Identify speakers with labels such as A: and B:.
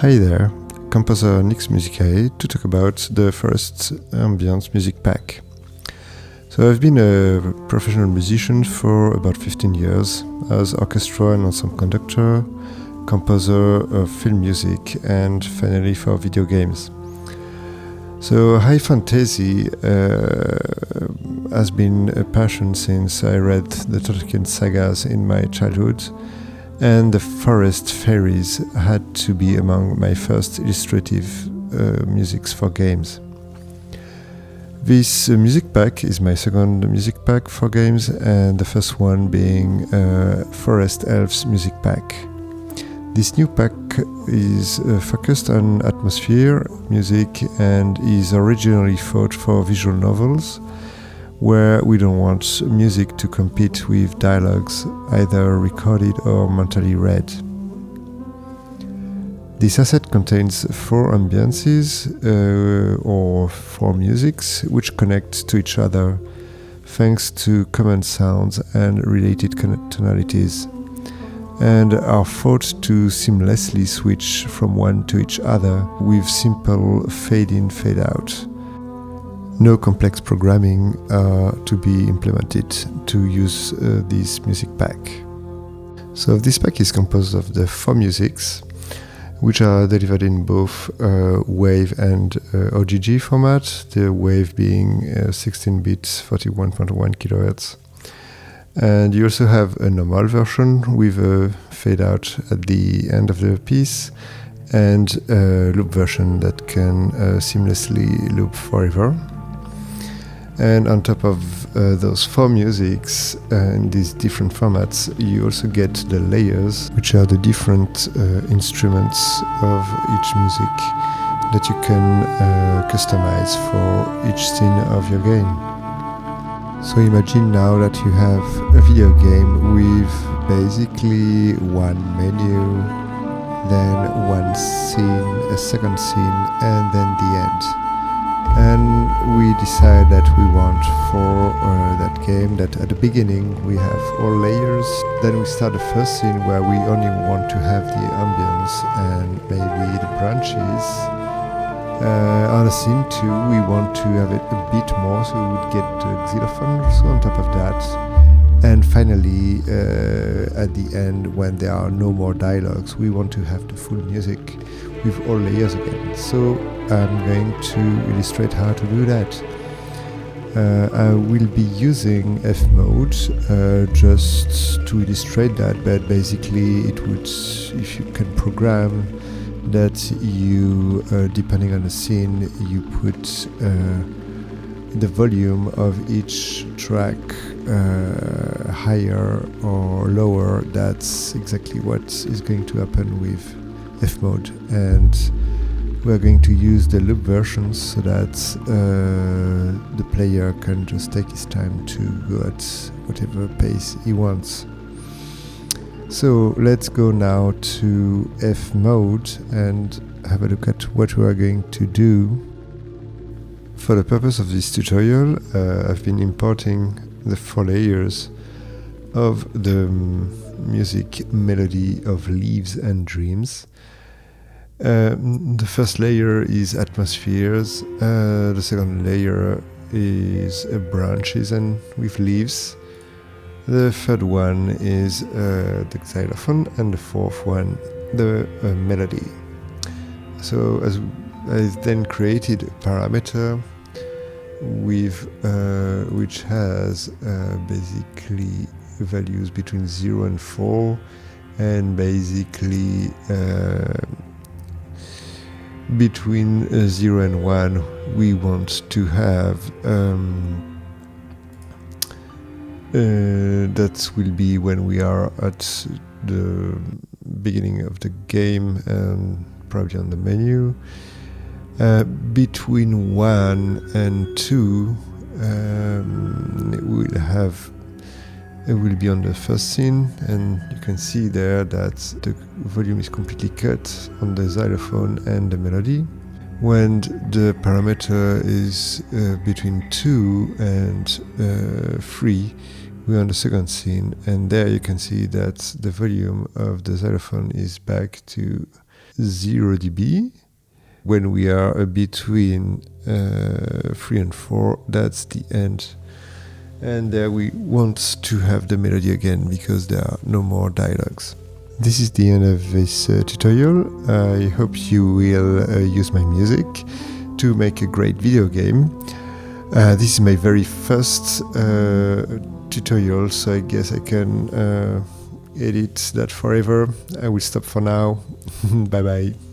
A: Hi there, composer Nyx Musicae to talk about the first Ambiance Music Pack. So I've been a professional musician for about 15 years as orchestral and ensemble conductor, composer of film music, and finally for video games. So high fantasy has been a passion since I read the Tolkien sagas in my childhood, and the forest fairies had to be among my first illustrative musics for games. This music pack is my second music pack for games, and the first one being Forest Elves Music Pack. This new pack is focused on atmosphere music and is originally thought for visual novels, where we don't want music to compete with dialogues, either recorded or mentally read. This asset contains 4 ambiances or 4 musics which connect to each other thanks to common sounds and related tonalities, and are thought to seamlessly switch from one to each other with simple fade-in, fade-out. No complex programming to be implemented to use this music pack. So this pack is composed of the 4 musics, which are delivered in both WAV and OGG format, the WAV being 16-bit 41.1 kHz. And you also have a normal version with a fade out at the end of the piece, and a loop version that can seamlessly loop forever. And on top of those 4 musics in these different formats, you also get the layers, which are the different instruments of each music that you can customize for each scene of your game. So imagine now that you have a video game with basically one menu, then one scene, a second scene, and then the end. And we decide that we want for that game that at the beginning we have all layers. Then we start the first scene where we only want to have the ambience and maybe the branches. On a scene 2 we want to have it a bit more, so we would get the xylophone also on top of that. And finally, at the end, when there are no more dialogues, we want to have the full music with all layers again. So I'm going to illustrate how to do that. I will be using FMOD just to illustrate that, but basically it would, if you can program that you, depending on the scene, you put the volume of each track higher or lower. That's exactly what is going to happen with FMOD, and we're going to use the loop versions so that the player can just take his time to go at whatever pace he wants. So let's go now to FMOD and have a look at what we are going to do. For the purpose of this tutorial, I've been importing the 4 layers of the music melody of Leaves and Dreams. The first layer is atmospheres, the second layer is branches and with leaves, the third one is the xylophone, and the fourth one the melody. So as I then created a parameter with which has basically values between 0 and 4, and basically between 0 and 1 we want to have that will be when we are at the beginning of the game and probably on the menu. Between 1 and 2 it will be on the first scene, and you can see there that the volume is completely cut on the xylophone and the melody. When the parameter is between 2 and 3, we're on the second scene, and there you can see that the volume of the xylophone is back to 0 dB. When we are between 3 and 4, that's the end. And there we want to have the melody again because there are no more dialogues. This is the end of this tutorial. I hope you will use my music to make a great video game. This is my very first tutorial, so I guess I can edit that forever. I will stop for now. Bye bye.